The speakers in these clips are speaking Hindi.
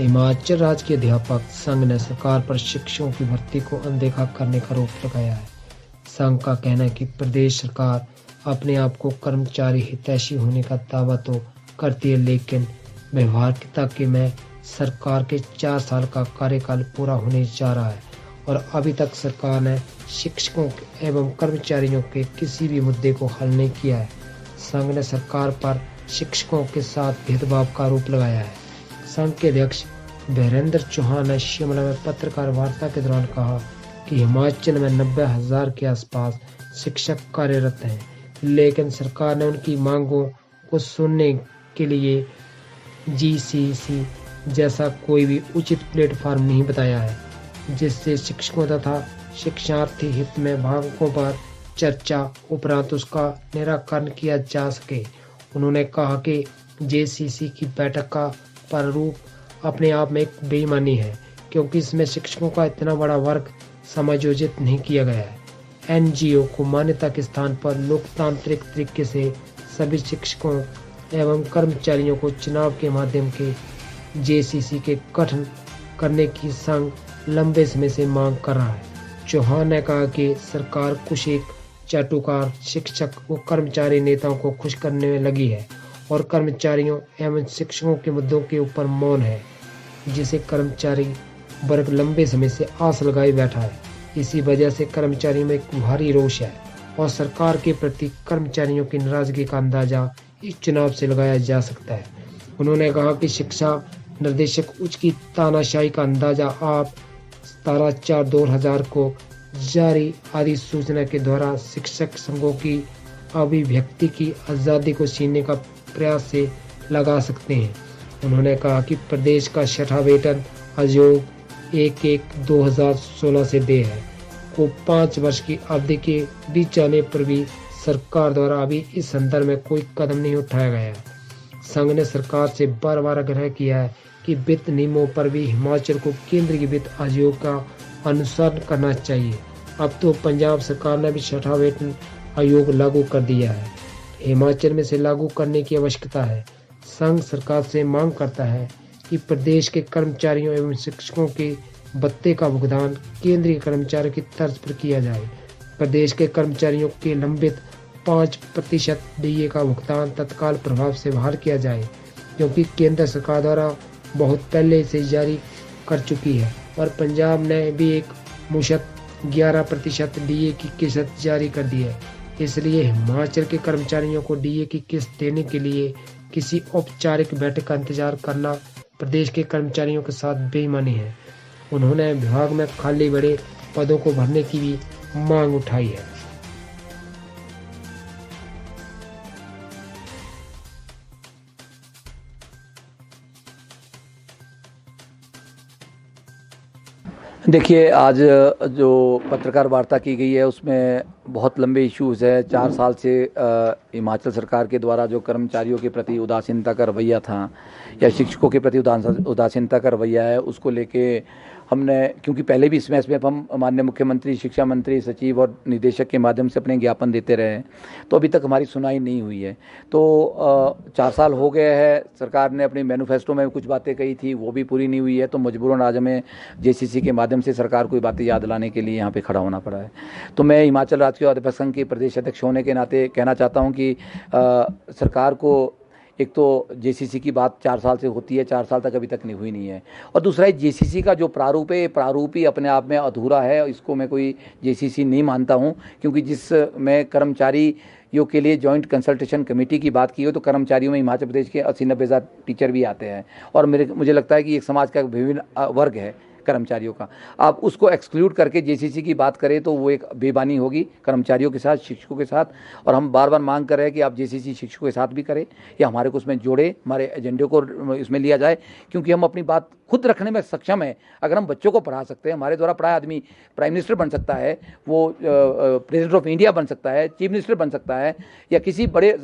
हिमाचल राज्य के अध्यापक संघ ने सरकार पर शिक्षकों की भर्ती को अनदेखा करने का आरोप लगाया है। संघ का कहना है कि प्रदेश सरकार अपने आप को कर्मचारी हितैषी होने का दावा तो करती है, लेकिन व्यवहारिकता में सरकार के 4 साल का कार्यकाल पूरा होने जा रहा है और अभी तक सरकार ने शिक्षकों एवं कर्मचारियों के किसी भी मुद्दे को हल नहीं किया है। संघ ने सरकार पर शिक्षकों के साथ भेदभाव का आरोप लगाया है। संघ के अध्यक्ष वीरेंद्र चौहान ने शिमला में पत्रकार वार्ता के दौरान कहा कि हिमाचल में 90,000 के आसपास शिक्षक कार्यरत हैं, लेकिन सरकार ने उनकी मांगों को सुनने के लिए जीसीसी जैसा कोई भी उचित प्लेटफॉर्म नहीं बताया है, जिससे शिक्षकों तथा शिक्षार्थी हित में मांगों पर चर्चा उपरांत उसका निराकरण किया जा सके। उन्होंने कहा कि जेसीसी की बैठक का प्रारूप अपने आप में एक बेईमानी है, क्योंकि इसमें शिक्षकों का इतना बड़ा वर्ग समायोजित नहीं किया गया है। एनजीओ को मान्यता के स्थान पर लोकतांत्रिक तरीके से सभी शिक्षकों एवं कर्मचारियों को चुनाव के माध्यम के जेसीसी के गठन करने की संघ लंबे समय से मांग कर रहा है। चौहान ने कहा कि सरकार कुछ एक चाटुकार शिक्षक व कर्मचारी नेताओं को खुश करने में लगी है और कर्मचारियों एवं शिक्षकों के मुद्दों के ऊपर मौन है, जिसे कर्मचारी वर्ग लंबे समय से आस लगाए बैठा है। इसी वजह से कर्मचारियों में एक भारी रोष है और सरकार के प्रति कर्मचारियों की नाराजगी का अंदाजा इस चुनाव से लगाया जा सकता है। उन्होंने कहा कि शिक्षा निर्देशक उच्च की तानाशाही का अंदाजा आप 17/4/2000 को जारी अधिसूचना के द्वारा शिक्षक संघों की अभिव्यक्ति की आज़ादी को छीनने का प्रयास से लगा सकते हैं। उन्होंने कहा कि प्रदेश का 6वां वेतन आयोग 1/1/2016 से देय है को 5 वर्ष की अवधि के बीत जाने पर भी सरकार द्वारा अभी इस संदर्भ में कोई कदम नहीं उठाया गया है। संघ ने सरकार से बार बार आग्रह किया है कि वित्त नियमों पर भी हिमाचल को केंद्रीय वित्त आयोग का अनुसरण करना चाहिए। अब तो पंजाब सरकार ने भी 6वां वेतन आयोग लागू कर दिया है। हिमाचल में से लागू करने की आवश्यकता है। संघ सरकार से मांग करता है कि प्रदेश के कर्मचारियों एवं शिक्षकों के भत्ते का भुगतान केंद्रीय कर्मचारियों की तर्ज पर किया जाए। प्रदेश के कर्मचारियों के लंबित 5% डीए का भुगतान तत्काल प्रभाव से बहाल किया जाए, क्योंकि केंद्र सरकार द्वारा बहुत पहले से जारी कर चुकी है और पंजाब ने भी एक मुश्त 11% डीए की किस्त जारी कर दी है। इसलिए हिमाचल के कर्मचारियों को डीए की किस्त देने के लिए किसी औपचारिक बैठक का इंतजार करना प्रदेश के कर्मचारियों के साथ बेईमानी है। उन्होंने विभाग में खाली बड़े पदों को भरने की भी मांग उठाई है। देखिए, आज जो पत्रकार वार्ता की गई है उसमें बहुत लंबे इश्यूज़ है। 4 साल से हिमाचल सरकार के द्वारा जो कर्मचारियों के प्रति उदासीनता का रवैया था या शिक्षकों के प्रति उदासीनता का रवैया है, उसको लेके हमने, क्योंकि पहले भी इसमें हम माननीय मुख्यमंत्री, शिक्षा मंत्री, सचिव और निदेशक के माध्यम से अपने ज्ञापन देते रहे हैं, तो अभी तक हमारी सुनाई नहीं हुई है। तो 4 साल हो गए हैं, सरकार ने अपनी मैनिफेस्टो में कुछ बातें कही थी, वो भी पूरी नहीं हुई है, तो मजबूरन आज हमें जेसीसी के माध्यम से सरकार को बातें याद लाने के लिए यहाँ पे खड़ा होना पड़ा है। तो मैं हिमाचल राज्य अध्यापक संघ के प्रदेश अध्यक्ष होने के नाते कहना चाहता हूँ कि सरकार को एक तो जेसीसी की बात 4 साल से होती है, 4 साल तक अभी तक नहीं हुई नहीं है, और दूसरा है जेसीसी का जो प्रारूप है, प्रारूप ही अपने आप में अधूरा है। इसको मैं कोई जेसीसी नहीं मानता हूँ, क्योंकि जिसमें कर्मचारियों के लिए जॉइंट कंसल्टेशन कमेटी की बात की हो तो कर्मचारियों में हिमाचल प्रदेश के 80-90 हज़ार टीचर भी आते हैं और मुझे लगता है कि एक समाज का विभिन्न वर्ग है कर्मचारियों का। आप उसको एक्सक्लूड करके जेसीसी की बात करें तो वो एक बेईमानी होगी कर्मचारियों के साथ, शिक्षकों के साथ। और हम बार बार मांग कर रहे हैं कि आप जेसीसी शिक्षकों के साथ भी करें या हमारे को उसमें जोड़े, हमारे एजेंडे को इसमें लिया जाए, क्योंकि हम अपनी बात खुद रखने में सक्षम है। अगर हम बच्चों को पढ़ा सकते हैं, हमारे द्वारा पढ़ाया आदमी प्राइम मिनिस्टर बन सकता है, वो प्रेसिडेंट ऑफ इंडिया बन सकता है, चीफ मिनिस्टर बन सकता है या किसी बड़े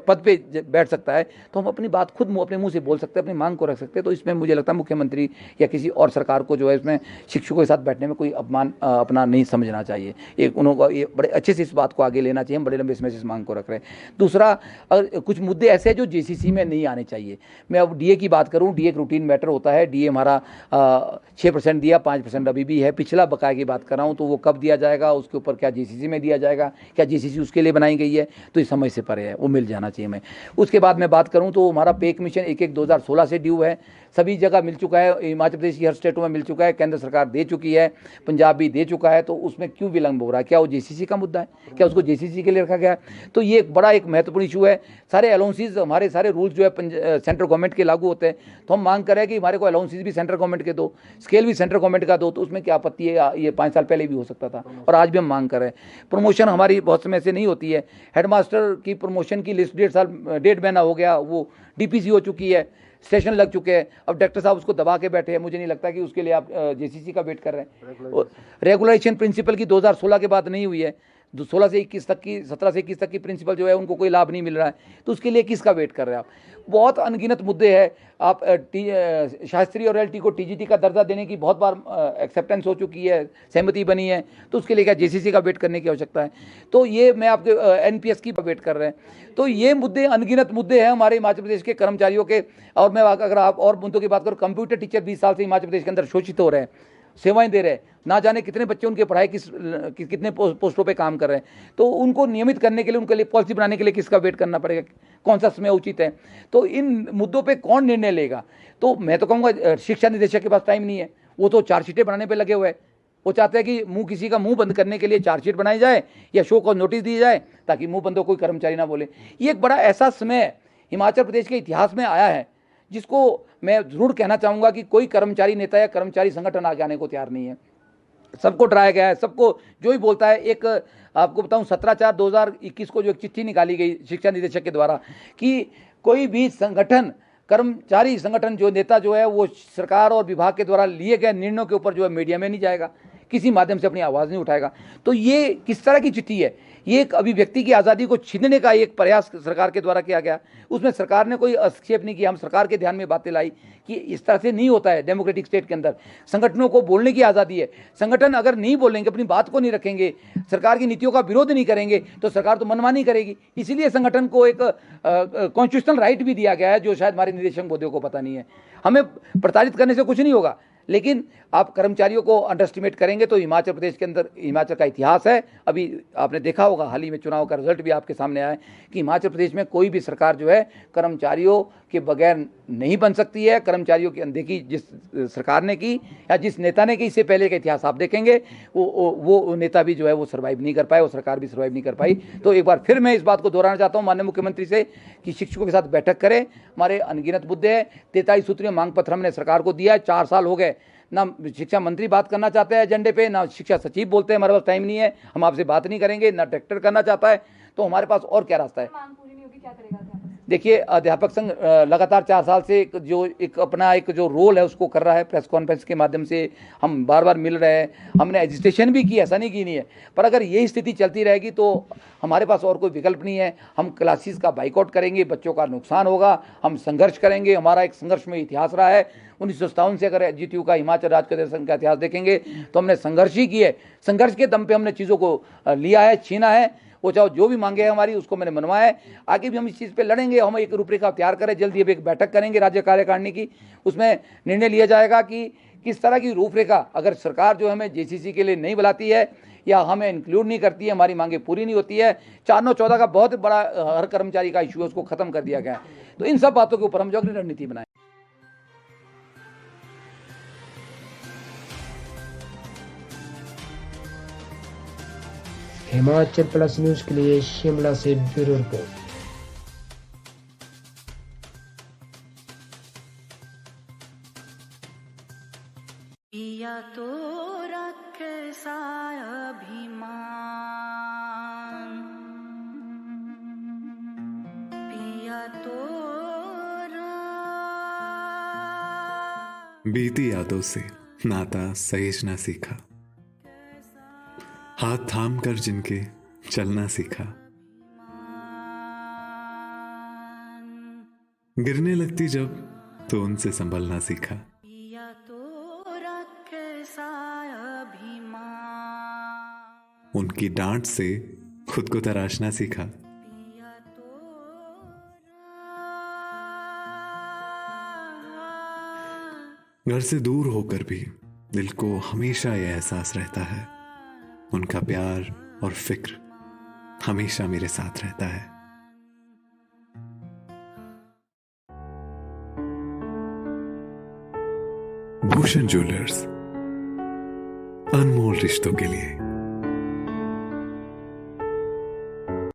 पद पे बैठ सकता है, तो हम अपनी बात खुद अपने मुंह से बोल सकते हैं, अपनी मांग को रख सकते हैं। तो इसमें मुझे लगता है मुख्यमंत्री या किसी और सरकार को जो है इसमें शिक्षकों के साथ बैठने में कोई अपमान अपना नहीं समझना चाहिए। एक उन्होंने ये बड़े अच्छे से इस बात को आगे लेना चाहिए। हम बड़े लंबे समय से इस मांग को रख रहे हैं। दूसरा, अगर कुछ मुद्दे ऐसे हैं जो जेसीसी में नहीं आने चाहिए। मैं अब डीए की बात करूं, डीए एक रूटीन मैटर होता है। डीए हमारा 6% दिया, 5% अभी भी है। पिछला बकाया की बात कर रहा हूँ, तो वो कब दिया जाएगा, उसके ऊपर क्या जीसीसी में दिया जाएगा, क्या जीसीसी उसके लिए बनाई गई है, तो इस समय से परे है, वो मिल जाना चाहिए हमें। उसके बाद मैं बात करूँ तो हमारा पे कमीशन 1/1/2016 से ड्यू है, सभी जगह मिल चुका है, हिमाचल प्रदेश की हर स्टेटों में मिल चुका है, केंद्र सरकार दे चुकी है, पंजाब भी दे चुका है, तो उसमें क्यों विलंब हो रहा है? क्या वो जेसीसी का मुद्दा है? क्या उसको जेसीसी के लिए रखा गया है? तो ये एक बड़ा एक महत्वपूर्ण इशू है। सारे अलाउंसेज, हमारे सारे रूल्स जो है सेंट्रल गवर्नमेंट के लागू होते हैं, तो हम मांग कर रहे हैं कि हमारे को अलाउंसेज भी सेंट्रल गवर्नमेंट के दो, स्केल भी सेंट्रल गवर्नमेंट का दो, तो उसमें क्या आपत्ति है? ये 5 साल पहले भी हो सकता था और आज भी हम मांग कर रहे हैं। प्रमोशन हमारी बहुत समय से नहीं होती है, हेडमास्टर की प्रमोशन की लिस्ट 1.5 महीना हो गया, वो डीपीसी हो चुकी है, स्टेशन लग चुके हैं, अब डॉक्टर साहब उसको दबा के बैठे हैं। मुझे नहीं लगता कि उसके लिए आप जेसीसी का वेट कर रहे हैं। रेगुलेशन प्रिंसिपल की 2016 के बाद नहीं हुई है, 16 से 21 तक की, 17 से 21 तक की प्रिंसिपल जो है उनको कोई लाभ नहीं मिल रहा है, तो उसके लिए किसका वेट कर रहे हैं आप? बहुत अनगिनत मुद्दे हैं। आप शास्त्री और एलटी को टीजीटी का दर्जा देने की बहुत बार एक्सेप्टेंस हो चुकी है, सहमति बनी है, तो उसके लिए क्या जेसीसी का वेट करने की आवश्यकता है? तो ये मैं आपके एनपीएस की वेट कर रहे हैं। तो ये मुद्दे अनगिनत मुद्दे हैं हमारे हिमाचल प्रदेश के कर्मचारियों के। और मैं अगर आप और मुद्दों की बात करूँ, कंप्यूटर टीचर 20 साल से हिमाचल प्रदेश के अंदर शोषित हो रहे हैं, सेवाएं दे रहे हैं, ना जाने कितने बच्चे उनके पढ़ाई कितने पोस्टों पे काम कर रहे हैं, तो उनको नियमित करने के लिए, उनके लिए पॉलिसी बनाने के लिए किसका वेट करना पड़ेगा? कौन सा समय उचित है? तो इन मुद्दों पे कौन निर्णय लेगा? तो मैं तो कहूँगा शिक्षा निदेशक के पास टाइम नहीं है, वो तो चार्जशीटें बनाने पे लगे हुए हैं। वो चाहते हैं कि किसी का मुंह बंद करने के लिए चार्जशीट बनाई जाए या शो को नोटिस दी जाए ताकि मुंह बंद हो, कोई कर्मचारी ना बोले। ये एक बड़ा ऐसा समय हिमाचल प्रदेश के इतिहास में आया है जिसको मैं जरूर कहना चाहूँगा कि कोई कर्मचारी नेता या कर्मचारी संगठन आगे आने को तैयार नहीं है। सबको डराया गया है, सबको जो ही बोलता है। एक आपको बताऊं, 17/4/2021 को जो एक चिट्ठी निकाली गई शिक्षा निदेशक के द्वारा कि कोई भी संगठन, कर्मचारी संगठन, जो नेता जो है वो सरकार और विभाग के द्वारा लिए गए निर्णयों के ऊपर जो है मीडिया में नहीं जाएगा, किसी माध्यम से अपनी आवाज़ नहीं उठाएगा। तो ये किस तरह की चिट्ठी है? ये एक अभिव्यक्ति की आज़ादी को छीनने का एक प्रयास सरकार के द्वारा किया गया। उसमें सरकार ने कोई हस्तक्षेप नहीं किया। हम सरकार के ध्यान में बातें लाई कि इस तरह से नहीं होता है डेमोक्रेटिक स्टेट के अंदर। संगठनों को बोलने की आज़ादी है। संगठन अगर नहीं बोलेंगे, अपनी बात को नहीं रखेंगे, सरकार की नीतियों का विरोध नहीं करेंगे, तो सरकार तो मनमानी करेगी। इसीलिए संगठन को एक कॉन्स्टिट्यूशनल राइट भी दिया गया है, जो शायद हमारे निदेशक महोदय को पता नहीं है। हमें प्रताड़ित करने से कुछ नहीं होगा, लेकिन आप कर्मचारियों को अंडर एस्टिमेट करेंगे तो हिमाचल प्रदेश के अंदर, हिमाचल का इतिहास है, अभी आपने देखा होगा हाल ही में चुनाव का रिजल्ट भी आपके सामने आया है कि हिमाचल प्रदेश में कोई भी सरकार जो है कर्मचारियों के बगैर नहीं बन सकती है। कर्मचारियों की अनदेखी जिस सरकार ने की या जिस नेता ने की, इससे पहले का इतिहास आप देखेंगे, वो नेता भी जो है वो सर्वाइव नहीं कर पाए, वो सरकार भी सर्वाइव नहीं कर पाई। तो एक बार फिर मैं इस बात को दोहराना चाहता हूँ माननीय मुख्यमंत्री से कि शिक्षकों के साथ बैठक करें। हमारे अनगिनत मुद्दे हैं, 43 सूत्रीय मांग पत्र हमने सरकार को दिया है, 4 साल हो गए, ना शिक्षा मंत्री बात करना चाहते हैं एजेंडे पे, ना शिक्षा सचिव बोलते हैं हमारे पास टाइम नहीं है, हम आपसे बात नहीं करेंगे, ना डायरेक्टर करना चाहता है, तो हमारे पास और क्या रास्ता है? मांग पूरी नहीं होगी, क्या करेगा अध्यापक? देखिए, अध्यापक संघ लगातार 4 साल से अपना जो रोल है उसको कर रहा है। प्रेस कॉन्फ्रेंस के माध्यम से हम बार बार मिल रहे हैं, हमने एजिटेशन भी की, ऐसा नहीं की नहीं है, पर अगर यही स्थिति चलती रहेगी तो हमारे पास और कोई विकल्प नहीं है। हम क्लासेस का बाइकआउट करेंगे, बच्चों का नुकसान होगा, हम संघर्ष करेंगे। हमारा एक संघर्ष में इतिहास रहा है 1957 से। अगर एचजीटीयू का, हिमाचल राज्य कांग्रेस संघ का इतिहास देखेंगे तो हमने संघर्ष ही की है। संघर्ष के दम पे हमने चीज़ों को लिया है, छीना है। वो चाहे जो भी मांगे है हमारी, उसको मैंने मनवाया है। आगे भी हम इस चीज़ पे लड़ेंगे। हम एक रूपरेखा तैयार करें, जल्दी अब एक बैठक करेंगे राज्य कार्यकारिणी की, उसमें निर्णय लिया जाएगा कि किस तरह की रूपरेखा, अगर सरकार जो हमें जेसीसी के लिए नहीं बुलाती है या हमें इंक्लूड नहीं करती है, हमारी मांगे पूरी नहीं होती है। 4/9/14 का बहुत बड़ा हर कर्मचारी का इशू है, उसको खत्म कर दिया गया है। तो इन सब बातों के ऊपर हम जो अपनी रणनीति बनाएं। हिमाचल प्लस न्यूज के लिए शिमला से ब्यूरो रिपोर्ट। पिया तो रखे सा अभिमान, पिया तो बीती यादों से नाता सहेजना सीखा, हाथ थाम कर जिनके चलना सीखा, गिरने लगती जब तो उनसे संभलना सीखा। पिया तो रखे सा अभिमान, उनकी डांट से खुद को तराशना सीखा। पिया तो घर से दूर होकर भी दिल को हमेशा यह एहसास रहता है, उनका प्यार और फिक्र हमेशा मेरे साथ रहता है। भूषण ज्वेलर्स, अनमोल रिश्तों के लिए।